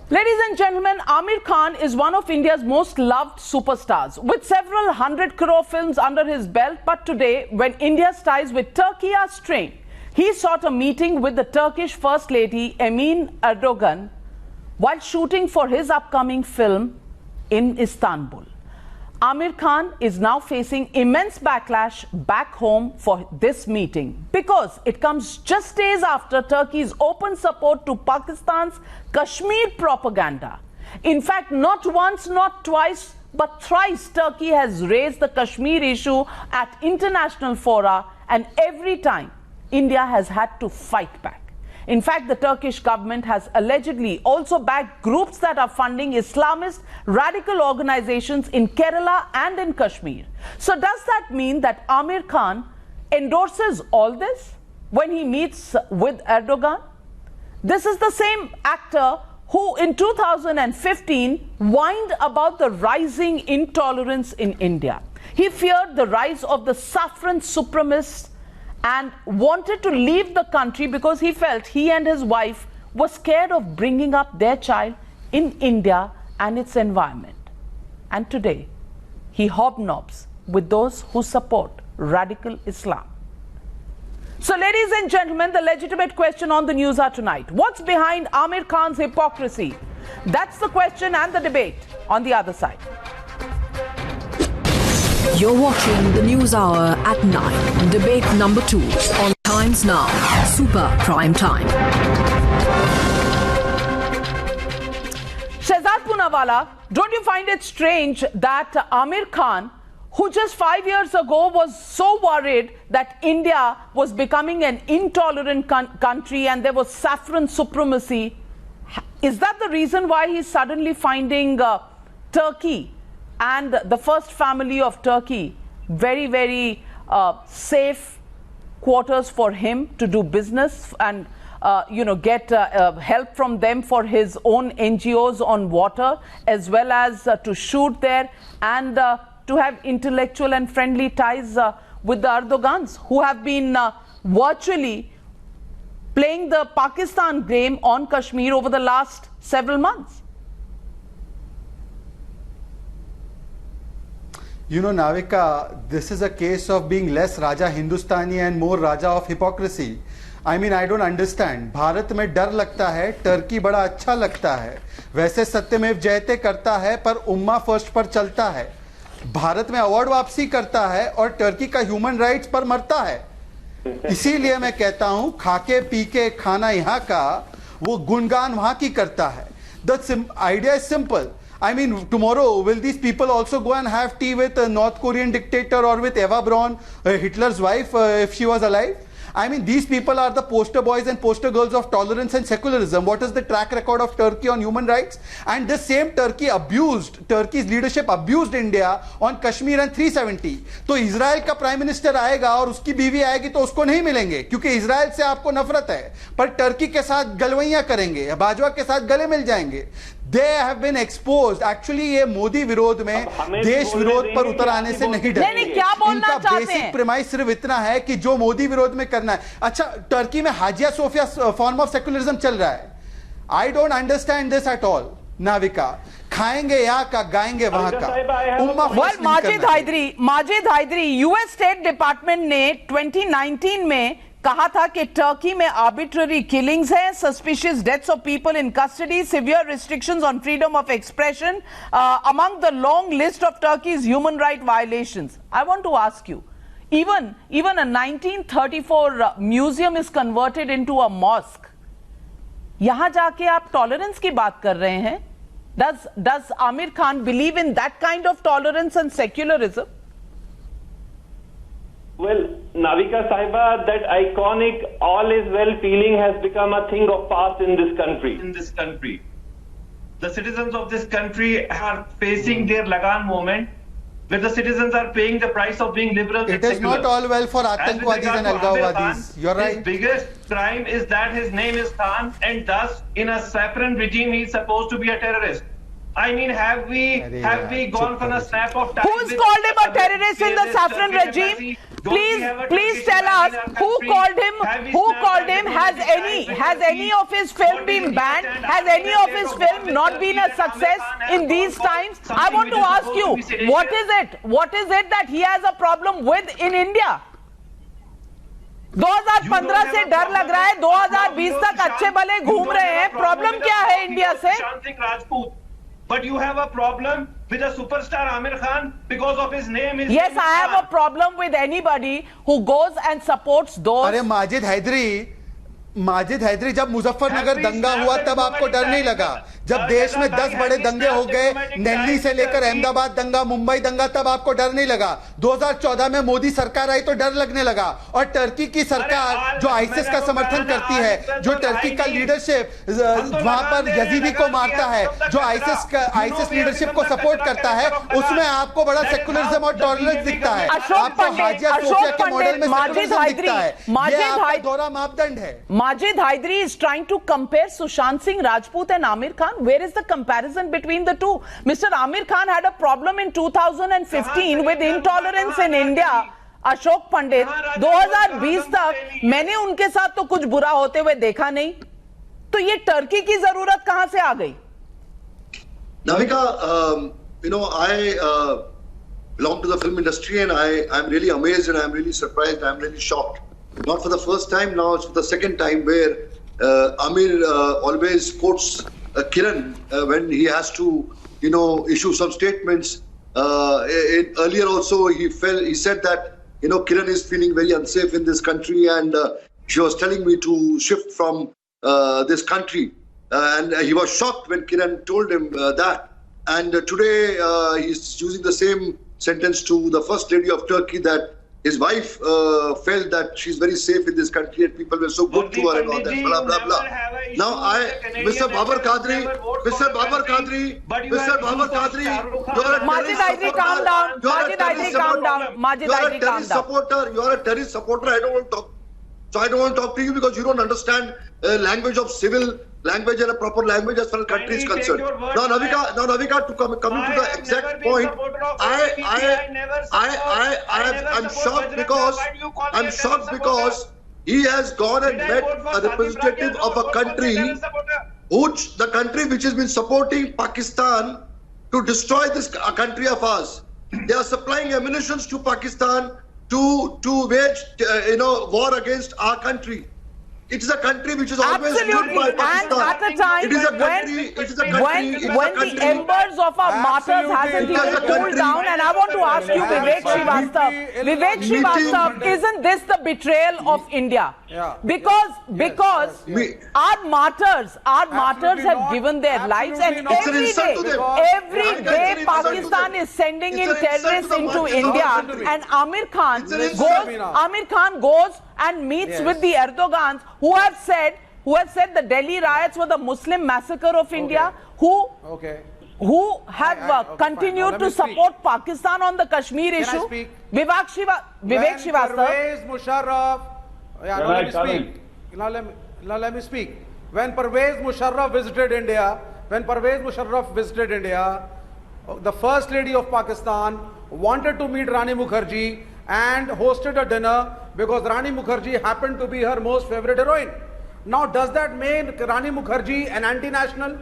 Ladies and gentlemen, Aamir Khan is one of India's most loved superstars with several 100 crore films under his belt. But today, when India's ties with Turkey are strained, he sought a meeting with the Turkish First Lady Emin Erdogan while shooting for his upcoming film in Istanbul. Aamir Khan is now facing immense backlash back home for this meeting because it comes just days after Turkey's open support to Pakistan's Kashmir propaganda. In fact, not once, not twice, but thrice Turkey has raised the Kashmir issue at international fora, and every time India has had to fight back. In fact, the Turkish government has allegedly also backed groups that are funding Islamist radical organizations in Kerala and in Kashmir. So does that mean that Aamir Khan endorses all this when he meets with Erdogan? This is the same actor who in 2015 whined about the rising intolerance in India. He feared the rise of the saffron supremacists and wanted to leave the country because he felt he and his wife were scared of bringing up their child in India and its environment. And today, he hobnobs with those who support radical Islam. So, ladies and gentlemen, the legitimate question on the news are tonight. What's behind Aamir Khan's hypocrisy? That's the question and the debate on the other side. You're watching the News Hour at 9. Debate number 2 on Times Now. Super Prime Time. Shehzad Poonawalla, don't you find it strange that Aamir Khan, who just 5 years ago was so worried that India was becoming an intolerant country and there was saffron supremacy, is that the reason why he's suddenly finding Turkey and the first family of Turkey very, very safe quarters for him to do business and get help from them for his own NGOs on water, as well as to shoot there and to have intellectual and friendly ties with the Erdogans, who have been virtually playing the Pakistan game on Kashmir over the last several months? You know, Navika, this is a case of being less Raja Hindustani and more Raja of hypocrisy. I mean, I don't understand. Bharat में डर लगता है, Turkey बड़ा अच्छा लगता है. वैसे सत्यमेव जयते करता है, पर उम्मा फर्स्ट पर चलता है. भारत में अवार्ड वापसी करता है और टर्की का ह्यूमन राइट्स पर मरता है. इसीलिए मैं कहता हूं, खाके पी के खाना यहाँ का, वो गुणगान वहां की करता है. The idea is simple. I mean, tomorrow, will these people also go and have tea with a North Korean dictator or with Eva Braun, Hitler's wife, if she was alive? I mean, these people are the poster boys and poster girls of tolerance and secularism. What is the track record of Turkey on human rights? And this same Turkey's leadership abused India on Kashmir and 370. तो Israel का prime minister आएगा और उसकी बीवी आएगी तो उसको नहीं मिलेंगे क्योंकि इजराइल से आपको नफरत है, पर टर्की के साथ गलवैया करेंगे, बाजवा के साथ गले मिल जाएंगे. They have been exposed. Actually, ये मोदी विरोध में देश विरोध पर उतर आने से नहीं डरते. इनका बेसिक प्रेमाइस सिर्फ इतना है कि जो मोदी विरोध में करना है. अच्छा, टर्की में Hagia Sophia form of secularism चल रहा है. I don't understand this at all. Navika, खाएंगे यहाँ का, गाएंगे वहां का. Majid Haidari, US State Department ने 2019 में कहा था कि टर्की में आर्बिट्ररी किलिंग्स है, suspicious deaths of people in custody, severe restrictions on freedom of expression among the long list of Turkey's human right violations. I want to ask you, even a 1934 museum is converted into a mosque. यहां जाके आप tolerance की बात कर रहे हैं. Does Aamir Khan believe in that kind of tolerance and secularism? Well, Navika Sahiba, that iconic all is well feeling has become a thing of past in this country. The citizens of this country are facing their Lagan moment, where the citizens are paying the price of being liberal. It is not all well for Atangwadis and Algawwadis. You're right. His biggest crime is that his name is Khan, and thus, in a saffron regime, he is supposed to be a terrorist. I mean, have we gone for a snap of time? Who's called him a terrorist in the saffron regime? Please tell us who called him. Who called him? Has any of his film been banned? Has any of his film not been a success in these times? I want to ask you, what is it? What is it that he has a problem with in India? 2015 से डर लग रहा है, 2020 तक अच्छे भले घूम रहे हैं, प्रॉब्लम क्या है इंडिया से? But you have a problem with a superstar Amir Khan because of his name is. Yes, I have a problem with anybody who goes and supports those. अरे माजिद हैदरी जब मुजफ्फरनगर दंगा हुआ तब आपको डर नहीं लगा? जब देश में 10 बड़े दंगे हो गए, दिल्ली से लेकर अहमदाबाद दंगा, मुंबई दंगा, तब आपको डर नहीं लगा? 2014 में मोदी सरकार आई तो डर लगने लगा। और टर्की की सरकार जो आईसिस का समर्थन करती है, जो टर्की का लीडरशिप वहां पर यजीदी को मारता है, जो आईसिस लीडरशिप को सपोर्ट करता है, उसमें आपको बड़ा सेकुलरिज्म और टॉलरेंस दिखता है। आपको हाजिया सोफिया के मॉडल में सेकुलरिज्म दिखता है। ये आपका दोहरा मापदंड है। Majid Hydari is trying to compare Sushant Singh Rajput and Amir Khan. Where is the comparison between the two? Mr. Amir Khan had a problem in 2015 with intolerance in India. Ashok Pandit 2020 तक मैंने उनके साथ तो कुछ बुरा होते हुए देखा नहीं, तो ये टर्की की जरूरत कहां से आ गई? Navika, I belong to the film industry and I'm really amazed and I'm really surprised, I'm really shocked. Not for the first time now, it's for the second time where Amir always quotes Kiran when he has to, issue some statements. Earlier also he said that, Kiran is feeling very unsafe in this country and she was telling me to shift from this country. And he was shocked when Kiran told him that. And today he's using the same sentence to the First Lady of Turkey that his wife felt that she's very safe in this country and people were so good to her and all that, blah, blah, blah. Now Mr. Babar Qadri, Majid Hydari, calm down. Majid Hydari, calm down. Majid Hydari, calm down. You are a terrorist supporter. I don't want to talk to you because you don't understand language of civil language and a proper language as far as country is concerned. Now Navika, to coming to the exact point, I'm shocked because he has gone and met a representative of a country, the country which has been supporting Pakistan to destroy this country of ours. They are supplying ammunition to Pakistan to wage war against our country. It is a country which is always stood by Pakistan. And at a time when the embers of our martyrs hasn't even cooled down, and I want to ask you, Vivek Srivastava, isn't this the betrayal of India? Yeah. Because our martyrs have given their lives, and every day Pakistan is sending in terrorists into India, and Amir Khan goes and meets with the Erdogans who have said the Delhi riots were the Muslim massacre of India, who have continued to support Pakistan on the Kashmir issue. Vivek Srivastava. Pervez Musharraf. Let me speak. When Pervez Musharraf visited India, the First Lady of Pakistan wanted to meet Rani Mukherjee and hosted a dinner because Rani Mukherjee happened to be her most favorite heroine. Now, does that make Rani Mukherjee an anti-national?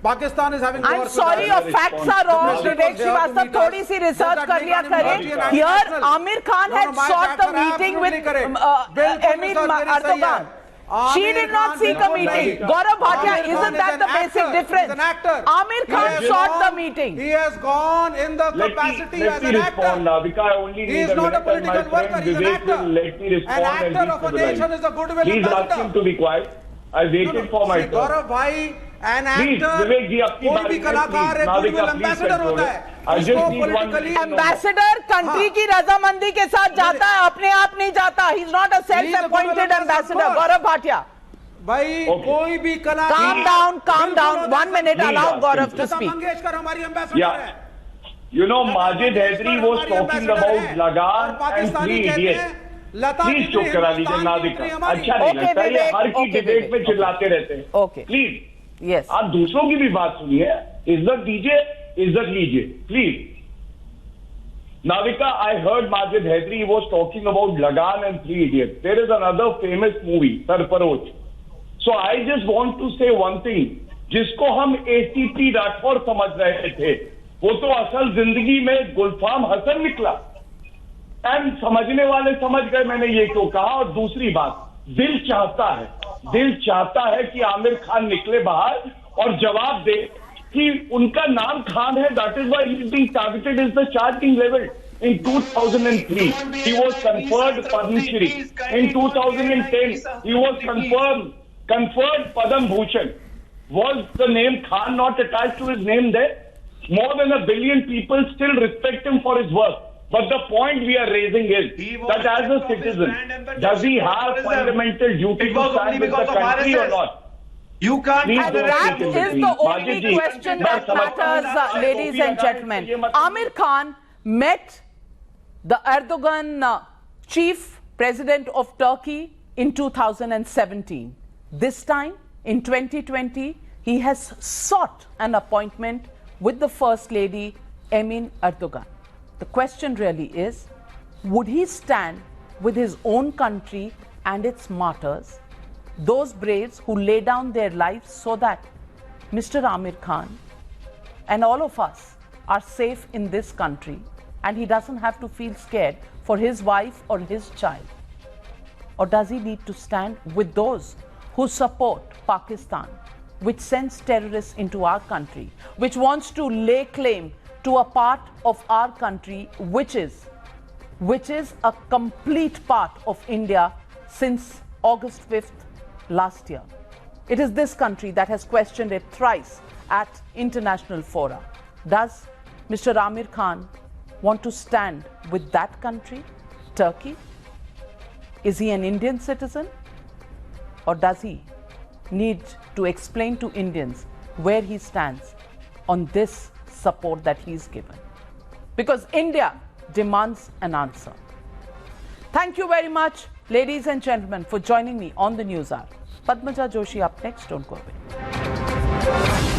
Pakistan is having. I'm sorry, your facts are wrong. Vivek Srivastava, थोड़ी सी research कर लिया करें. Here, Amir Khan had sought the meeting with Emir Erdogan. She did not seek a meeting. Gaurav Bhatia, isn't that the basic difference? Amir Khan sought the meeting. He has gone in the capacity as an actor. He is not a political worker, he is an actor. An actor of a nation is a goodwill ambassador. Please ask him to be quiet. I waited for my turn. Gaurav bhai, an actor, कोई भी कलाकार है, goodwill ambassador होता है. Ambassador country की रजामंदी के साथ जाता है, अपने आप नहीं जाता. He is not a self-appointed ambassador. Gaurav Bhatia. भाई कोई भी कलाकार. Calm down. 1 minute. Allow Gaurav to speak. Mangeshkar हमारी ambassador है. Majid Hydari was talking about Lagan and 3 idiots. Please चुप करा दीजिए नाविका. अच्छा नहीं लगता ये हर की डिबेट में चिल्लाते रहते हैं. Okay. Please. Yes. आप दूसरों की भी बात सुनिए. इज्जत दीजिए, इज्जत लीजिए. Please. Navika, I heard Majid Hydari was talking about Lagan and Three Idiots. There is another famous movie, Sarfarosh. So I just want to say one thing. जिसको हम ACP राठौर समझ रहे थे, वो तो असल जिंदगी में गुलफाम हसन निकला। एंड समझने वाले समझ गए मैंने ये क्यों कहा। और दूसरी बात, दिल चाहता है कि आमिर खान निकले बाहर और जवाब दे कि उनका नाम खान है, that is why he is being targeted, is the charge being leveled. In 2003, he was conferred Padma Shri. In 2010, he was conferred Padam Bhushan. Was the name Khan not attached to his name there? More than 1 billion people still respect him for his work. But the point we are raising is that as a citizen, does he have fundamental duty to stand with the country or not? You can't. And that is the only question that matters, ladies and gentlemen. Amir Khan met the Erdogan chief president of Turkey in 2017. This time, in 2020, he has sought an appointment with the First Lady, Emin Erdogan. The question really is, would he stand with his own country and its martyrs, those braves who lay down their lives so that Mr. Amir Khan and all of us are safe in this country and he doesn't have to feel scared for his wife or his child? Or does he need to stand with those who support Pakistan, which sends terrorists into our country, which wants to lay claim to a part of our country which is a complete part of India since August 5th last year? It is this country that has questioned it thrice at international fora. Does Mr. Amir Khan want to stand with that country, Turkey? Is he an Indian citizen? Or does he need to explain to Indians where he stands on this support that he's given? Because India demands an answer. Thank you very much, ladies and gentlemen, for joining me on the News Hour. Padmaja Joshi up next. Don't go away.